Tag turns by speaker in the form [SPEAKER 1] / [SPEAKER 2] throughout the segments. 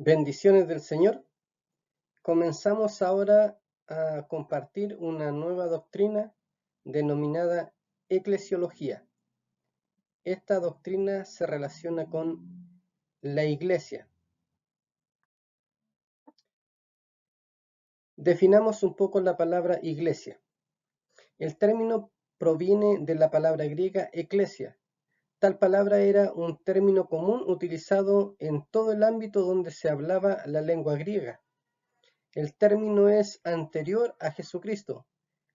[SPEAKER 1] Bendiciones del Señor. Comenzamos ahora a compartir una nueva doctrina denominada eclesiología. Esta doctrina se relaciona con la iglesia. Definamos un poco la palabra iglesia. El término proviene de la palabra griega eclesia. Tal palabra era un término común utilizado en todo el ámbito donde se hablaba la lengua griega. El término es anterior a Jesucristo.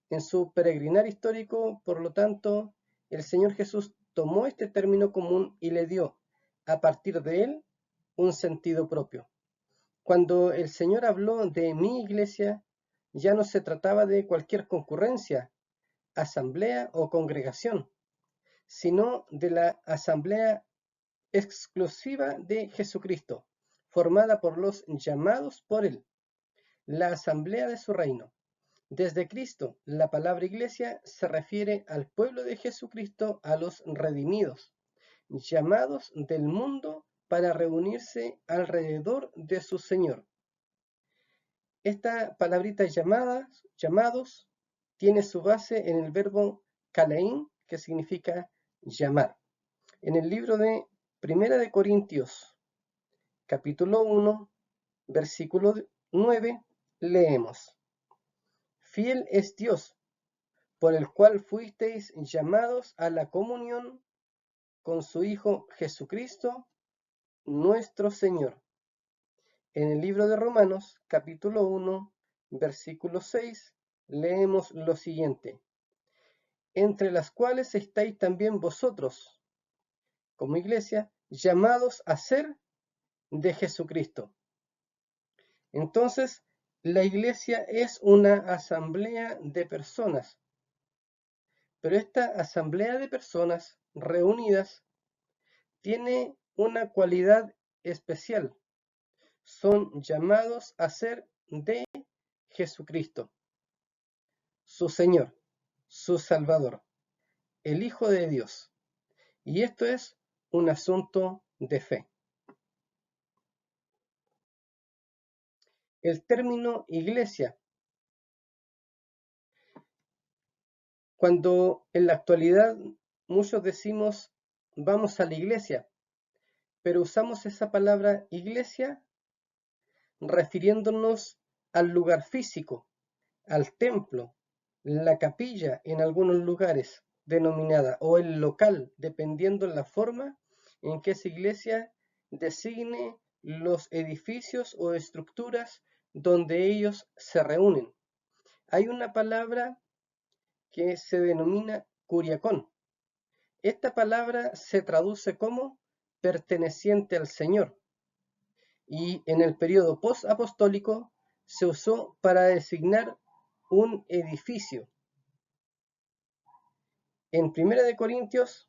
[SPEAKER 1] En su peregrinar histórico, por lo tanto, el Señor Jesús tomó este término común y le dio, a partir de él, un sentido propio. Cuando el Señor habló de mi iglesia, ya no se trataba de cualquier concurrencia, asamblea o congregación, sino de la asamblea exclusiva de Jesucristo, formada por los llamados por él, la asamblea de su reino. Desde Cristo, la palabra iglesia se refiere al pueblo de Jesucristo, a los redimidos, llamados del mundo para reunirse alrededor de su Señor. Esta palabrita llamados, tiene su base en el verbo kalein, que significa llamar. En el libro de Primera de Corintios, capítulo 1, versículo 9, leemos: Fiel es Dios, por el cual fuisteis llamados a la comunión con su Hijo Jesucristo, nuestro Señor. En el libro de Romanos, capítulo 1, versículo 6, leemos lo siguiente: entre las cuales estáis también vosotros, como iglesia, llamados a ser de Jesucristo. Entonces, la iglesia es una asamblea de personas, pero esta asamblea de personas reunidas tiene una cualidad especial: son llamados a ser de Jesucristo, su Señor, su Salvador, el Hijo de Dios. Y esto es un asunto de fe. El término iglesia, cuando en la actualidad muchos decimos vamos a la iglesia, pero usamos esa palabra iglesia refiriéndonos al lugar físico, al templo, la capilla en algunos lugares denominada, o el local, dependiendo la forma en que esa iglesia designe los edificios o estructuras donde ellos se reúnen. Hay una palabra que se denomina curiacón. Esta palabra se traduce como perteneciente al Señor, y en el periodo post-apostólico se usó para designar un edificio. En 1 de Corintios,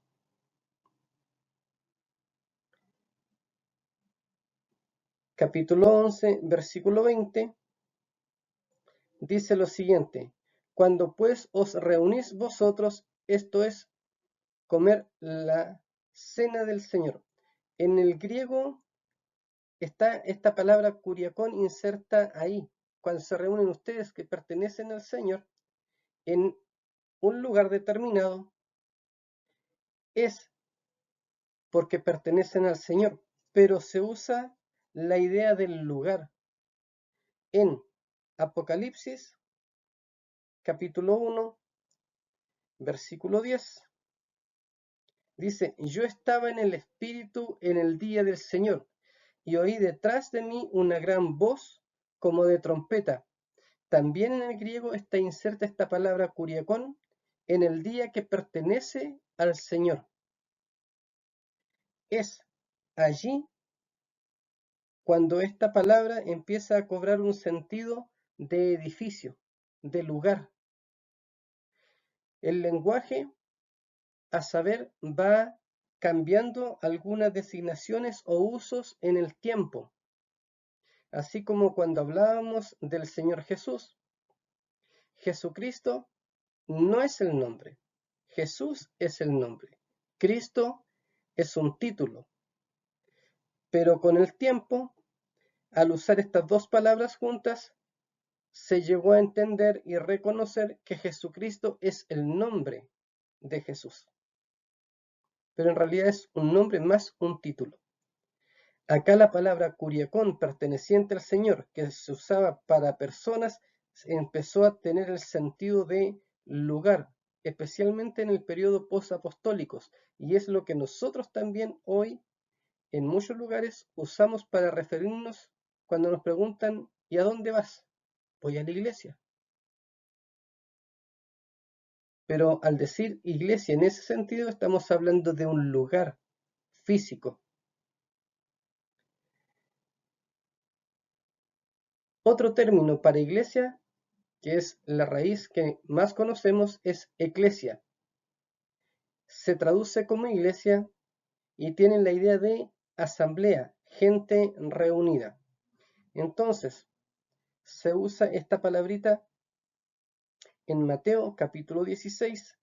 [SPEAKER 1] capítulo 11, versículo 20, dice lo siguiente: cuando pues os reunís vosotros, esto es, comer la cena del Señor. En el griego está esta palabra curiacón inserta ahí. Cuando se reúnen ustedes que pertenecen al Señor en un lugar determinado, es porque pertenecen al Señor, pero se usa la idea del lugar. En Apocalipsis, capítulo 1, versículo 10, dice: yo estaba en el Espíritu en el día del Señor, y oí detrás de mí una gran voz como de trompeta. También en el griego está inserta esta palabra curiacón, en el día que pertenece al Señor. Es allí cuando esta palabra empieza a cobrar un sentido de edificio, de lugar. El lenguaje, a saber, va cambiando algunas designaciones o usos en el tiempo, así como cuando hablábamos del Señor Jesús. Jesucristo no es el nombre, Jesús es el nombre, Cristo es un título, pero con el tiempo al usar estas dos palabras juntas, se llegó a entender y reconocer que Jesucristo es el nombre de Jesús. Pero en realidad es un nombre más un título. Acá la palabra curiacón, perteneciente al Señor, que se usaba para personas, empezó a tener el sentido de lugar, especialmente en el periodo posapostólicos, y es lo que nosotros también hoy en muchos lugares usamos para referirnos cuando nos preguntan ¿y a dónde vas? Voy a la iglesia. Pero al decir iglesia en ese sentido estamos hablando de un lugar físico. Otro término para iglesia, que es la raíz que más conocemos, es eclesia. Se traduce como iglesia y tiene la idea de asamblea, gente reunida. Entonces, se usa esta palabrita en Mateo capítulo 16,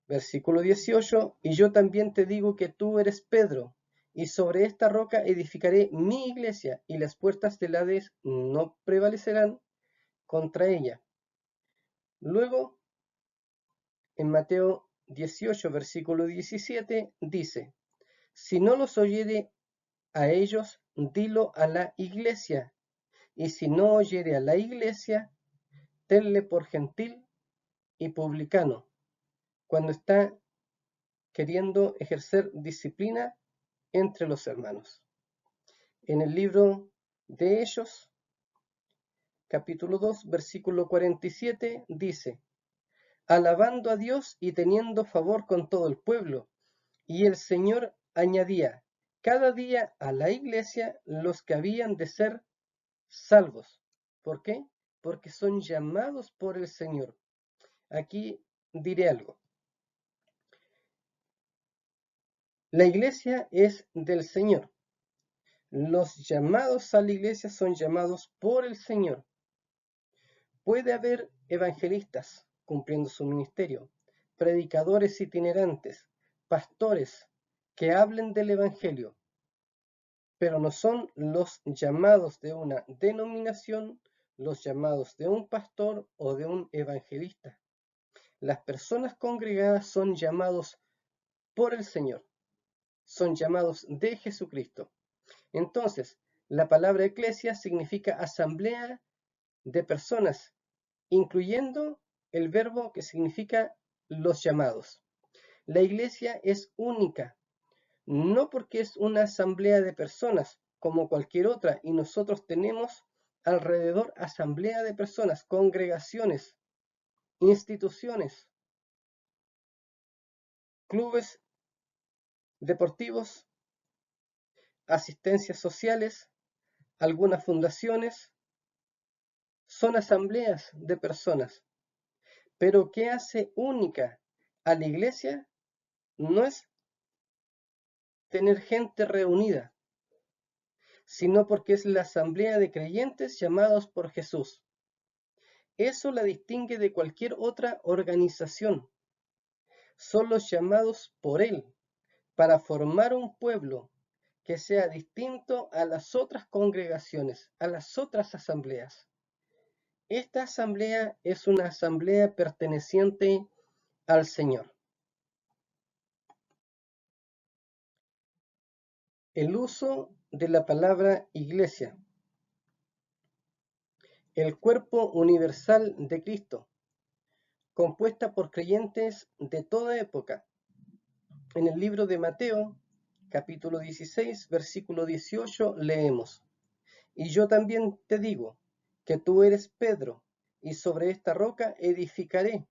[SPEAKER 1] versículo 18, y yo también te digo que tú eres Pedro, y sobre esta roca edificaré mi iglesia, y las puertas del Hades no prevalecerán contra ella. Luego, en Mateo 18, versículo 17, dice, si no los oyere a ellos, dilo a la iglesia, y si no oyere a la iglesia, tenle por gentil y publicano, cuando está queriendo ejercer disciplina entre los hermanos. En el libro de Hechos, capítulo 2, versículo 47, dice, alabando a Dios y teniendo favor con todo el pueblo, y el Señor añadía cada día a la iglesia los que habían de ser salvos. ¿Por qué? Porque son llamados por el Señor. Aquí diré algo. La iglesia es del Señor. Los llamados a la iglesia son llamados por el Señor. Puede haber evangelistas cumpliendo su ministerio, predicadores itinerantes, pastores que hablen del evangelio, pero no son los llamados de una denominación, los llamados de un pastor o de un evangelista. Las personas congregadas son llamados por el Señor, son llamados de Jesucristo. Entonces, la palabra eclesia significa asamblea de personas, incluyendo el verbo que significa los llamados. La iglesia es única, no porque es una asamblea de personas como cualquier otra, y nosotros tenemos alrededor asamblea de personas, congregaciones, instituciones, clubes deportivos, asistencias sociales, algunas fundaciones, son asambleas de personas. Pero ¿qué hace única a la iglesia? No es tener gente reunida, sino porque es la asamblea de creyentes llamados por Jesús. Eso la distingue de cualquier otra organización. Son los llamados por Él para formar un pueblo que sea distinto a las otras congregaciones, a las otras asambleas. Esta asamblea es una asamblea perteneciente al Señor. El uso de la palabra iglesia. El cuerpo universal de Cristo, compuesta por creyentes de toda época. En el libro de Mateo, capítulo 16, versículo 18, leemos, y yo también te digo que tú eres Pedro, y sobre esta roca edificaré,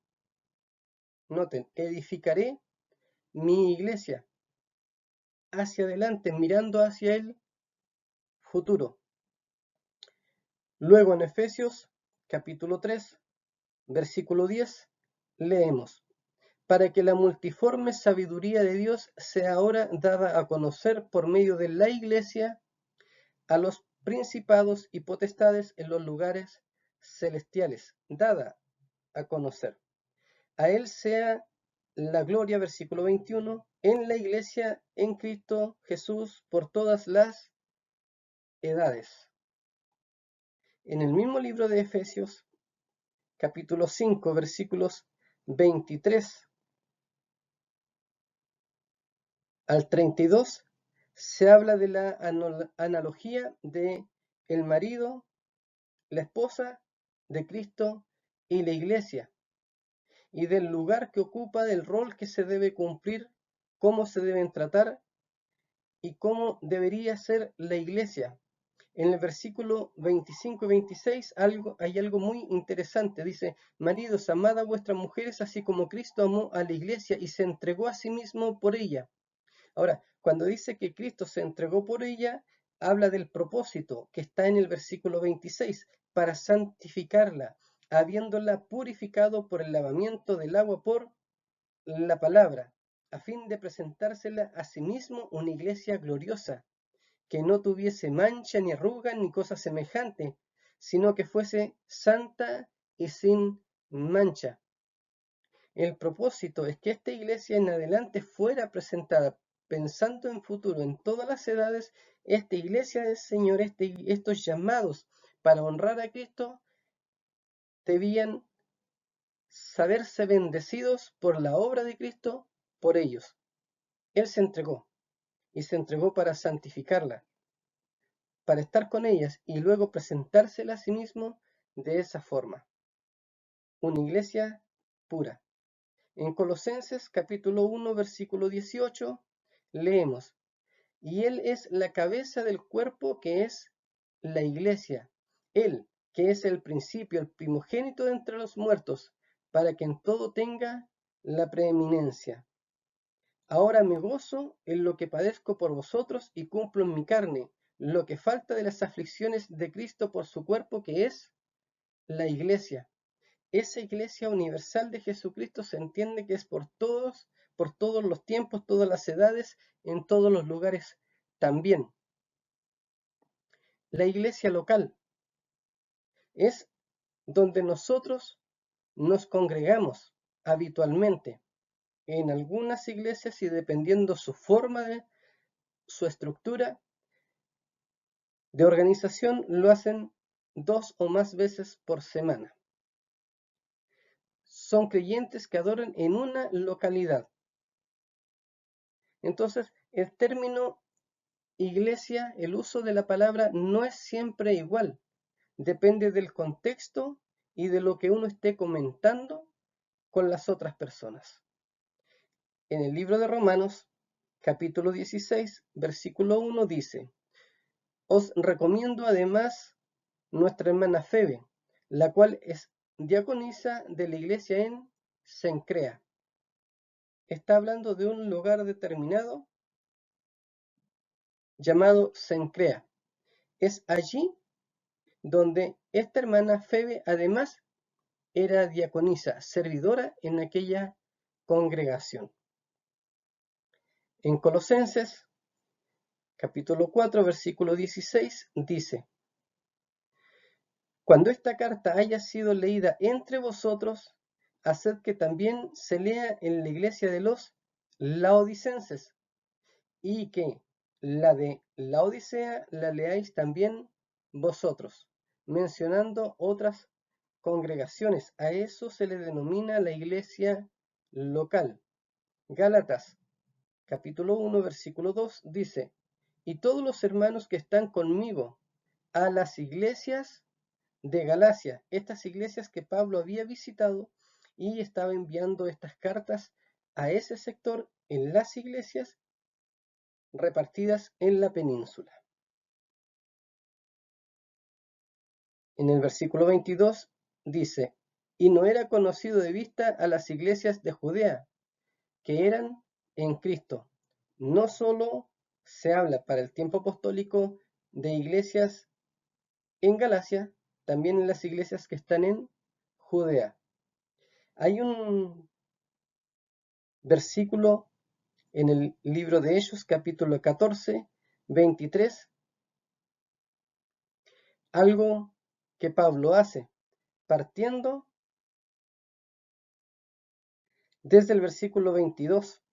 [SPEAKER 1] noten, edificaré mi iglesia, hacia adelante, mirando hacia el futuro. Luego en Efesios, capítulo 3, versículo 10, leemos, para que la multiforme sabiduría de Dios sea ahora dada a conocer por medio de la iglesia a los principados y potestades en los lugares celestiales, dada a conocer. A él sea la gloria, versículo 21, en la iglesia, en Cristo Jesús, por todas las edades. En el mismo libro de Efesios, capítulo 5, versículos 23 al 32, se habla de la analogía de el marido, la esposa de Cristo y la iglesia, y del lugar que ocupa, del rol que se debe cumplir, cómo se deben tratar y cómo debería ser la iglesia. En el versículo 25 y 26 hay algo muy interesante. Dice: maridos, amad a vuestras mujeres, así como Cristo amó a la iglesia y se entregó a sí mismo por ella. Ahora, cuando dice que Cristo se entregó por ella, habla del propósito que está en el versículo 26, para santificarla, habiéndola purificado por el lavamiento del agua por la palabra, a fin de presentársela a sí mismo una iglesia gloriosa, que no tuviese mancha ni arruga ni cosa semejante, sino que fuese santa y sin mancha. El propósito es que esta iglesia en adelante fuera presentada, pensando en futuro, en todas las edades, esta iglesia del Señor, estos llamados para honrar a Cristo, debían saberse bendecidos por la obra de Cristo, por ellos. Él se entregó, y se entregó para santificarla, para estar con ellas y luego presentársela a sí mismo de esa forma. Una iglesia pura. En Colosenses capítulo 1, versículo 18, leemos: y Él es la cabeza del cuerpo, que es la iglesia. Él, que es el principio, el primogénito de entre los muertos, para que en todo tenga la preeminencia. Ahora me gozo en lo que padezco por vosotros y cumplo en mi carne lo que falta de las aflicciones de Cristo por su cuerpo, que es la iglesia. Esa iglesia universal de Jesucristo se entiende que es por todos los tiempos, todas las edades, en todos los lugares también. La iglesia local es donde nosotros nos congregamos habitualmente. En algunas iglesias, y dependiendo su forma de su estructura de organización, lo hacen 2 o más veces por semana. Son creyentes que adoran en una localidad. Entonces, el término iglesia, el uso de la palabra no es siempre igual. Depende del contexto y de lo que uno esté comentando con las otras personas. En el libro de Romanos, capítulo 16, versículo 1 dice: os recomiendo además nuestra hermana Febe, la cual es diaconisa de la iglesia en Cencrea. Está hablando de un lugar determinado llamado Cencrea. Es allí donde esta hermana Febe además era diaconisa, servidora en aquella congregación. En Colosenses, capítulo 4, versículo 16, dice: cuando esta carta haya sido leída entre vosotros, haced que también se lea en la iglesia de los laodicenses, y que la de Laodicea la leáis también vosotros, mencionando otras congregaciones. A eso se le denomina la iglesia local. Gálatas, capítulo 1, versículo 2, dice: y todos los hermanos que están conmigo a las iglesias de Galacia, estas iglesias que Pablo había visitado, y estaba enviando estas cartas a ese sector en las iglesias repartidas en la península. En el versículo 22 dice: y no era conocido de vista a las iglesias de Judea, que eran en Cristo. No solo se habla para el tiempo apostólico de iglesias en Galacia, también en las iglesias que están en Judea. Hay un versículo en el libro de Hechos, capítulo 14, 23, algo que Pablo hace, partiendo desde el versículo 22.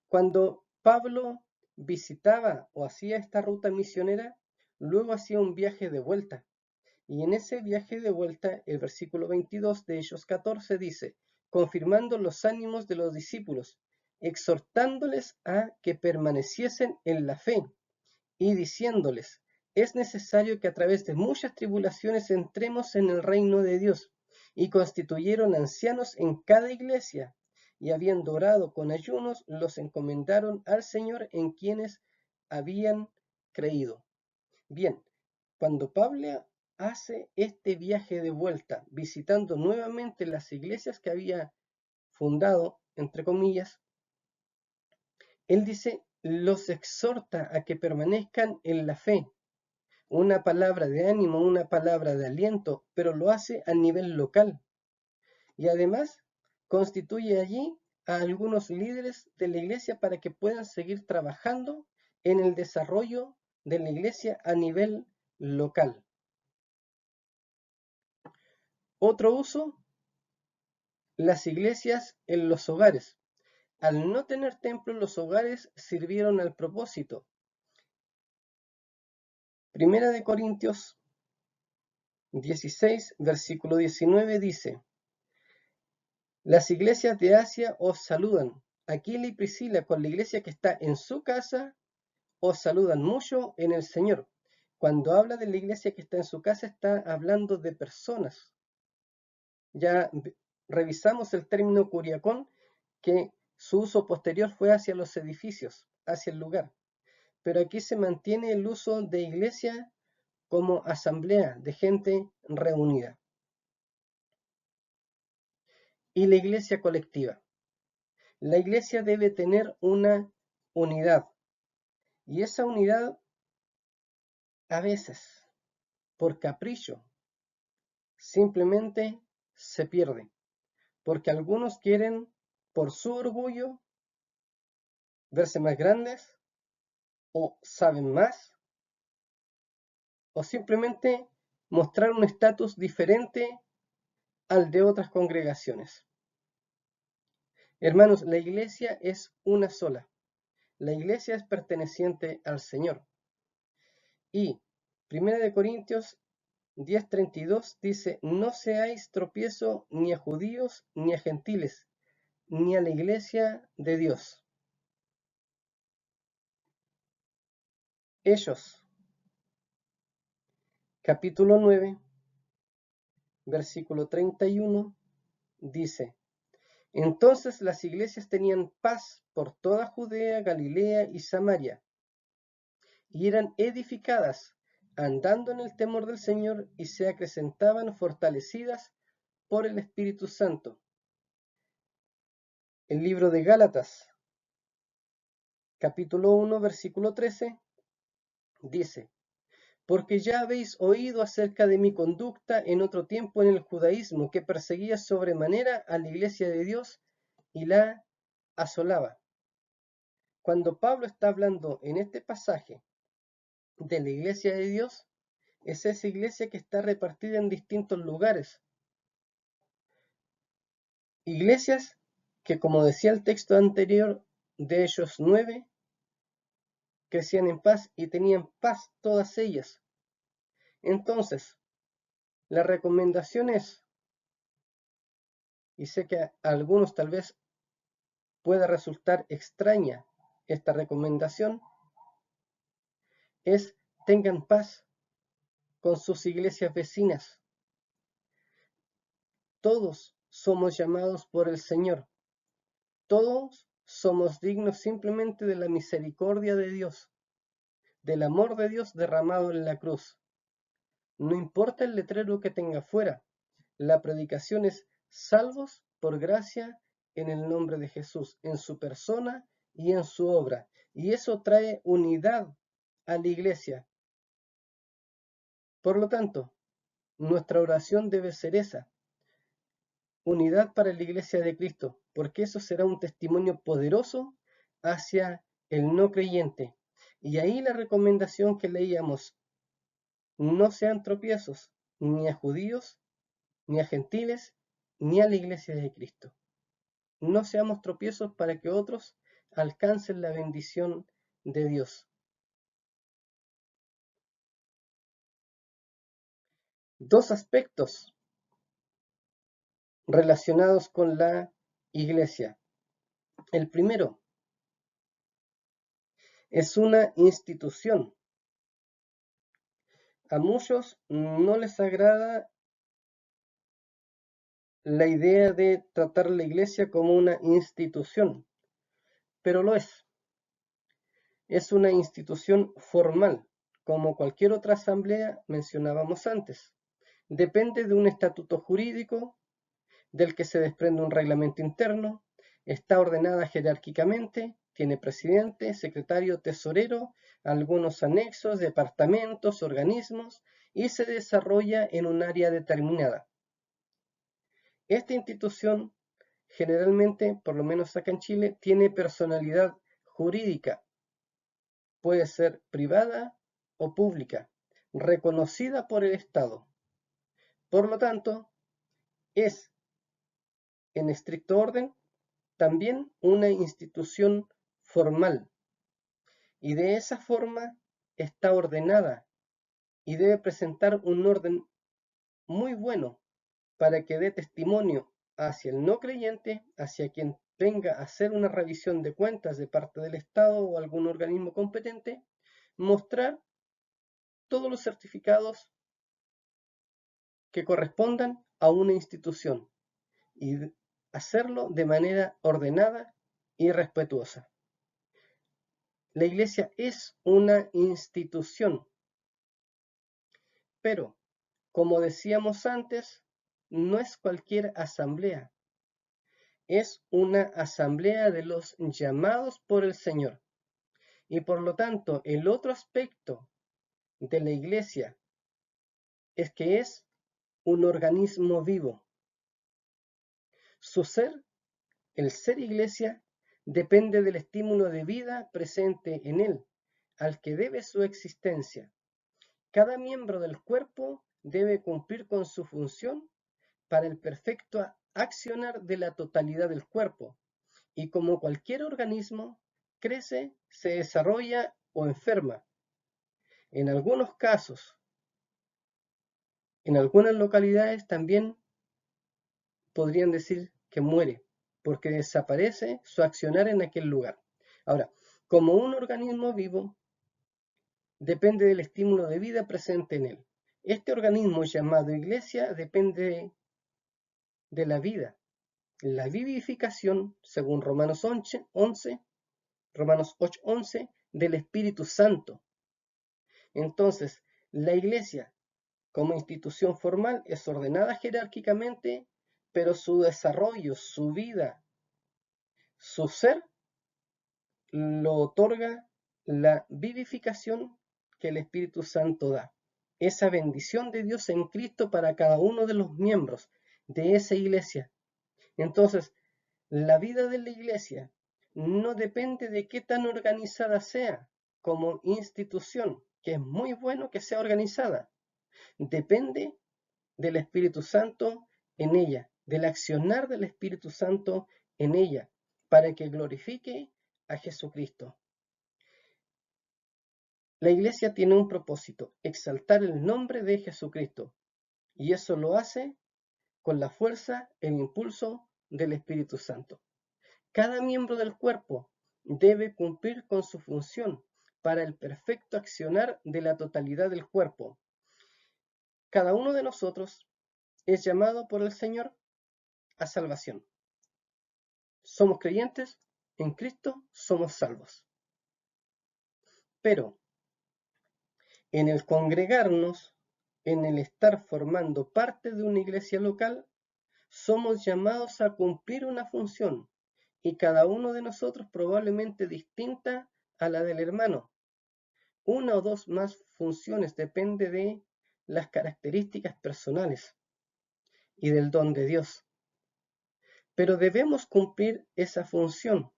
[SPEAKER 1] Cuando Pablo visitaba o hacía esta ruta misionera, luego hacía un viaje de vuelta. Y en ese viaje de vuelta, el versículo 22 de Hechos 14 dice, confirmando los ánimos de los discípulos, exhortándoles a que permaneciesen en la fe y diciéndoles, es necesario que a través de muchas tribulaciones entremos en el reino de Dios. Y constituyeron ancianos en cada iglesia, y habiendo orado con ayunos, los encomendaron al Señor en quienes habían creído. Bien, cuando Pablo hace este viaje de vuelta, visitando nuevamente las iglesias que había fundado, entre comillas, él dice, los exhorta a que permanezcan en la fe. Una palabra de ánimo, una palabra de aliento, pero lo hace a nivel local. Y además constituye allí a algunos líderes de la iglesia para que puedan seguir trabajando en el desarrollo de la iglesia a nivel local. Otro uso, las iglesias en los hogares. Al no tener templo, los hogares sirvieron al propósito. Primera de Corintios 16, versículo 19 dice, las iglesias de Asia os saludan. Aquila y Priscila con la iglesia que está en su casa os saludan mucho en el Señor. Cuando habla de la iglesia que está en su casa, está hablando de personas. Ya revisamos el término curiacón, que su uso posterior fue hacia los edificios, hacia el lugar. Pero aquí se mantiene el uso de iglesia como asamblea de gente reunida. Y la iglesia colectiva. La iglesia debe tener una unidad. Y esa unidad, a veces, por capricho, simplemente se pierde. Porque algunos quieren, por su orgullo, verse más grandes, o saben más, o simplemente mostrar un estatus diferente al de otras congregaciones. Hermanos, la iglesia es una sola. La iglesia es perteneciente al Señor. Y 1 Corintios 10:32 dice, no seáis tropiezo ni a judíos ni a gentiles, ni a la iglesia de Dios. Hechos, capítulo 9, versículo 31, dice, entonces las iglesias tenían paz por toda Judea, Galilea y Samaria, y eran edificadas, andando en el temor del Señor, y se acrecentaban fortalecidas por el Espíritu Santo. El libro de Gálatas, capítulo 1, versículo 13, dice, porque ya habéis oído acerca de mi conducta en otro tiempo en el judaísmo, que perseguía sobremanera a la iglesia de Dios y la asolaba. Cuando Pablo está hablando en este pasaje de la iglesia de Dios, es esa iglesia que está repartida en distintos lugares. Iglesias que, como decía el texto anterior de Hechos 9, crecían en paz y tenían paz todas ellas. Entonces, la recomendación es, y sé que a algunos tal vez pueda resultar extraña esta recomendación, es tengan paz con sus iglesias vecinas. Todos somos llamados por el Señor. Todos somos dignos simplemente de la misericordia de Dios, del amor de Dios derramado en la cruz. No importa el letrero que tenga fuera, la predicación es salvos por gracia en el nombre de Jesús, en su persona y en su obra. Y eso trae unidad a la iglesia. Por lo tanto, nuestra oración debe ser esa, unidad para la iglesia de Cristo, porque eso será un testimonio poderoso hacia el no creyente. Y ahí la recomendación que leíamos, no sean tropiezos ni a judíos, ni a gentiles, ni a la iglesia de Cristo. No seamos tropiezos para que otros alcancen la bendición de Dios. dos aspectos relacionados con la iglesia. El primero es una institución. A muchos no les agrada la idea de tratar la iglesia como una institución, pero lo es. Es una institución formal, como cualquier otra asamblea mencionábamos antes. Depende de un estatuto jurídico, del que se desprende un reglamento interno, está ordenada jerárquicamente, tiene presidente, secretario, tesorero, algunos anexos, departamentos, organismos, y se desarrolla en un área determinada. Esta institución, generalmente, por lo menos acá en Chile, tiene personalidad jurídica. Puede ser privada o pública, reconocida por el Estado. Por lo tanto, es, en estricto orden, también una institución formal, y de esa forma está ordenada y debe presentar un orden muy bueno para que dé testimonio hacia el no creyente, hacia quien venga a hacer una revisión de cuentas de parte del Estado o algún organismo competente, mostrar todos los certificados que correspondan a una institución y hacerlo de manera ordenada y respetuosa. La iglesia es una institución, pero, como decíamos antes, no es cualquier asamblea, es una asamblea de los llamados por el Señor. Y por lo tanto, el otro aspecto de la iglesia es que es un organismo vivo. Su ser, el ser iglesia, depende del estímulo de vida presente en él, al que debe su existencia. Cada miembro del cuerpo debe cumplir con su función para el perfecto accionar de la totalidad del cuerpo, y como cualquier organismo, crece, se desarrolla o enferma. En algunos casos, en algunas localidades también podrían decir que muere, porque desaparece su accionar en aquel lugar. Ahora, como un organismo vivo, depende del estímulo de vida presente en él. Este organismo llamado iglesia depende de la vida, la vivificación, según Romanos 11, Romanos 8:11, del Espíritu Santo. Entonces, la iglesia, como institución formal, es ordenada jerárquicamente, pero su desarrollo, su vida, su ser, lo otorga la vivificación que el Espíritu Santo da. Esa bendición de Dios en Cristo para cada uno de los miembros de esa iglesia. Entonces, la vida de la iglesia no depende de qué tan organizada sea como institución, que es muy bueno que sea organizada. Depende del Espíritu Santo en ella, del accionar del Espíritu Santo en ella, para que glorifique a Jesucristo. La iglesia tiene un propósito, exaltar el nombre de Jesucristo, y eso lo hace con la fuerza, el impulso del Espíritu Santo. Cada miembro del cuerpo debe cumplir con su función para el perfecto accionar de la totalidad del cuerpo. Cada uno de nosotros es llamado por el Señor a salvación. Somos creyentes, en Cristo somos salvos. Pero en el congregarnos, en el estar formando parte de una iglesia local, somos llamados a cumplir una función, y cada uno de nosotros probablemente distinta a la del hermano. Una o dos más funciones, depende de las características personales y del don de Dios. Pero debemos cumplir esa función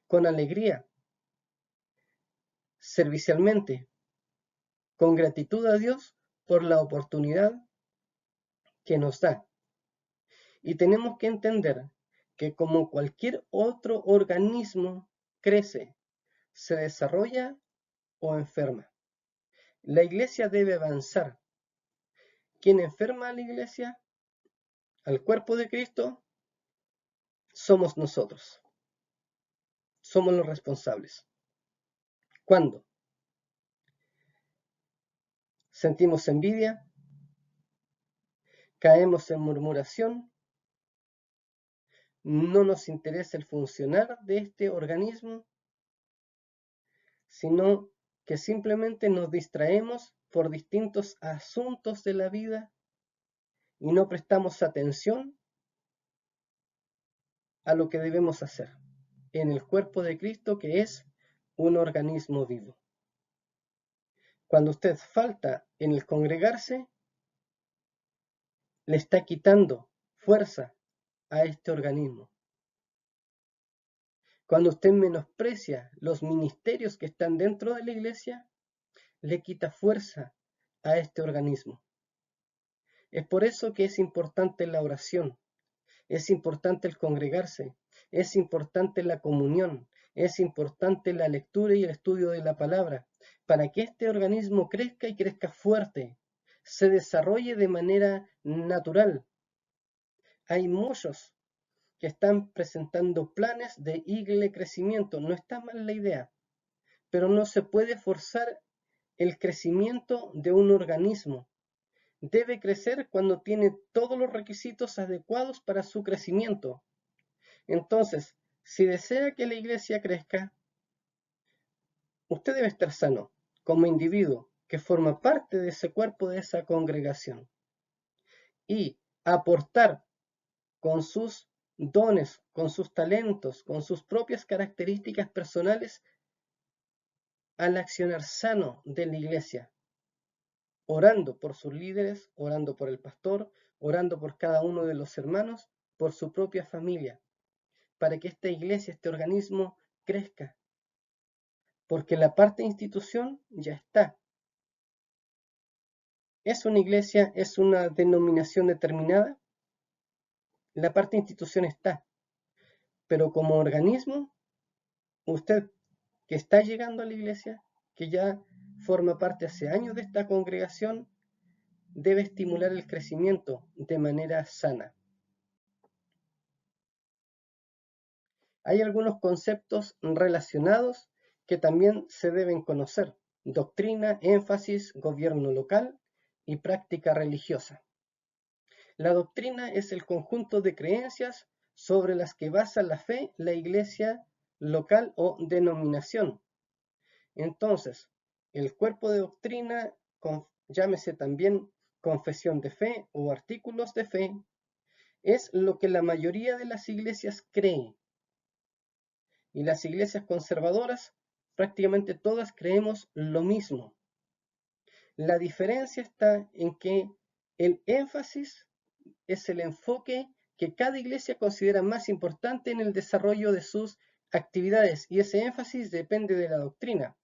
[SPEAKER 1] con alegría, servicialmente, con gratitud a Dios por la oportunidad que nos da. Y tenemos que entender que como cualquier otro organismo, crece, se desarrolla o enferma. La iglesia debe avanzar, ¿Quién enferma a la iglesia? Al cuerpo de Cristo, somos nosotros. Somos los responsables. ¿Cuándo? Sentimos envidia, caemos en murmuración, no nos interesa el funcionar de este organismo, sino que simplemente nos distraemos por distintos asuntos de la vida y no prestamos atención a lo que debemos hacer en el cuerpo de Cristo, que es un organismo vivo. Cuando usted falta en el congregarse, le está quitando fuerza a este organismo. Cuando usted menosprecia los ministerios que están dentro de la iglesia, le quita fuerza a este organismo. Es por eso que es importante la oración, es importante el congregarse, es importante la comunión, es importante la lectura y el estudio de la palabra, para que este organismo crezca y crezca fuerte, se desarrolle de manera natural. Hay muchos que están presentando planes de crecimiento. No está mal la idea, pero no se puede forzar el crecimiento de un organismo. Debe crecer cuando tiene todos los requisitos adecuados para su crecimiento. Entonces, si desea que la iglesia crezca, usted debe estar sano como individuo que forma parte de ese cuerpo, de esa congregación, y aportar con sus dones, con sus talentos, con sus propias características personales al accionar sano de la iglesia, orando por sus líderes, orando por el pastor, orando por cada uno de los hermanos, por su propia familia, para que esta iglesia, este organismo, crezca. Porque la parte institución ya está. ¿Es una iglesia, es una denominación determinada? La parte institución está. Pero como organismo, usted que está llegando a la iglesia, que ya forma parte hace años de esta congregación, debe estimular el crecimiento de manera sana. Hay algunos conceptos relacionados que también se deben conocer: doctrina, énfasis, gobierno local y práctica religiosa. La doctrina es el conjunto de creencias sobre las que basa la fe la iglesia local o denominación. Entonces, el cuerpo de doctrina, llámese también confesión de fe o artículos de fe, es lo que la mayoría de las iglesias creen. Y las iglesias conservadoras, prácticamente todas creemos lo mismo. La diferencia está en que el énfasis es el enfoque que cada iglesia considera más importante en el desarrollo de sus actividades, y ese énfasis depende de la doctrina.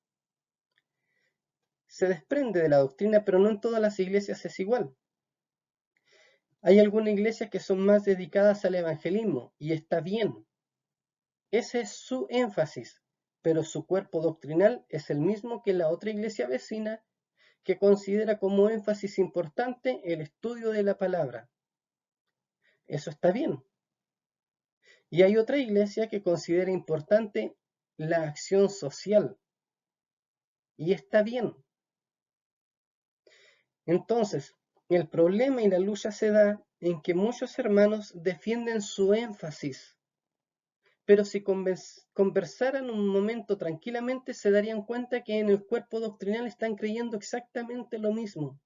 [SPEAKER 1] Se desprende de la doctrina, pero no en todas las iglesias es igual. Hay algunas iglesias que son más dedicadas al evangelismo, y está bien. Ese es su énfasis, pero su cuerpo doctrinal es el mismo que la otra iglesia vecina, que considera como énfasis importante el estudio de la palabra. Eso está bien. Y hay otra iglesia que considera importante la acción social, y está bien. Entonces, el problema y la lucha se da en que muchos hermanos defienden su énfasis, pero si conversaran un momento tranquilamente se darían cuenta que en el cuerpo doctrinal están creyendo exactamente lo mismo.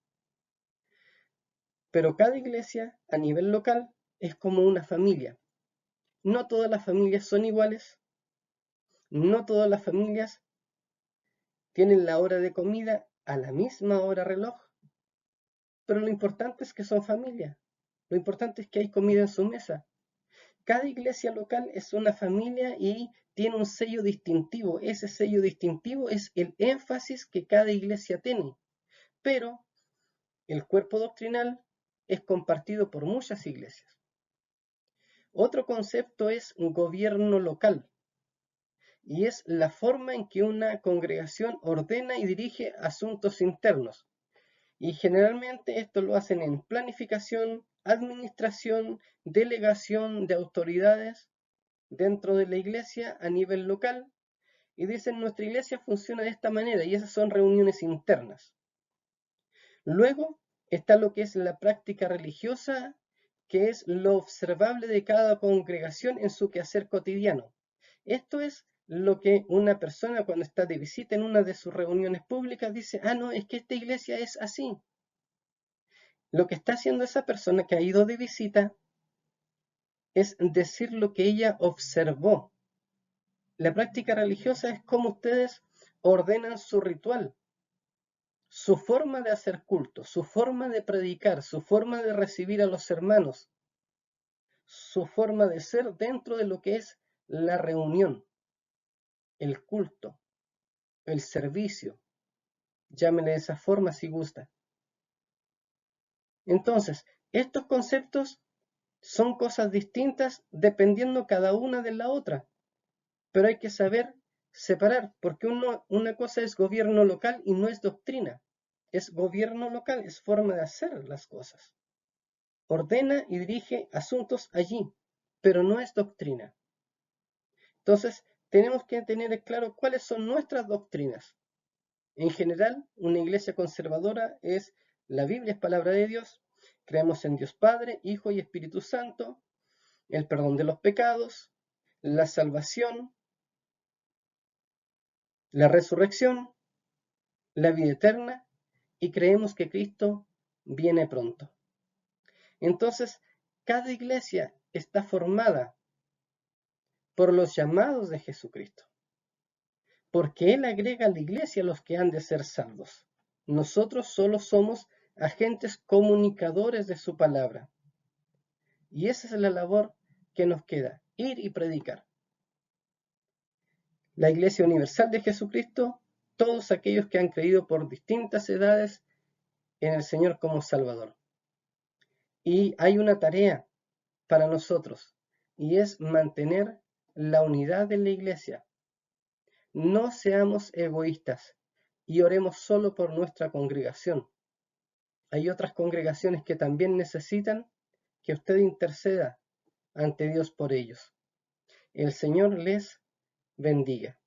[SPEAKER 1] Pero cada iglesia a nivel local es como una familia. No todas las familias son iguales, no todas las familias tienen la hora de comida a la misma hora reloj, pero lo importante es que son familia, lo importante es que hay comida en su mesa. Cada iglesia local es una familia y tiene un sello distintivo. Ese sello distintivo es el énfasis que cada iglesia tiene, pero el cuerpo doctrinal es compartido por muchas iglesias. Otro concepto es un gobierno local, y es la forma en que una congregación ordena y dirige asuntos internos. Y generalmente esto lo hacen en planificación, administración, delegación de autoridades dentro de la iglesia a nivel local. Y dicen, nuestra iglesia funciona de esta manera, y esas son reuniones internas. Luego está lo que es la práctica religiosa, que es lo observable de cada congregación en su quehacer cotidiano. Esto es lo que una persona cuando está de visita en una de sus reuniones públicas dice, ah, no, es que esta iglesia es así. Lo que está haciendo esa persona que ha ido de visita es decir lo que ella observó. La práctica religiosa es como ustedes ordenan su ritual, su forma de hacer culto, su forma de predicar, su forma de recibir a los hermanos, su forma de ser dentro de lo que es la reunión, el culto, el servicio, llámele de esa forma si gusta. Entonces, estos conceptos son cosas distintas dependiendo cada una de la otra, pero hay que saber separar, porque una cosa es gobierno local y no es doctrina. Es gobierno local, es forma de hacer las cosas. Ordena y dirige asuntos allí, pero no es doctrina. Entonces, tenemos que tener claro cuáles son nuestras doctrinas. En general, una iglesia conservadora es la Biblia es palabra de Dios, creemos en Dios Padre, Hijo y Espíritu Santo, el perdón de los pecados, la salvación, la resurrección, la vida eterna, y creemos que Cristo viene pronto. Entonces, cada iglesia está formada por los llamados de Jesucristo, porque Él agrega a la iglesia a los que han de ser salvos. Nosotros solo somos agentes comunicadores de su palabra. Y esa es la labor que nos queda, ir y predicar. La Iglesia Universal de Jesucristo, todos aquellos que han creído por distintas edades en el Señor como Salvador. Y hay una tarea para nosotros, y es mantener la unidad de la Iglesia. No seamos egoístas y oremos solo por nuestra congregación. Hay otras congregaciones que también necesitan que usted interceda ante Dios por ellos. El Señor les bendiga.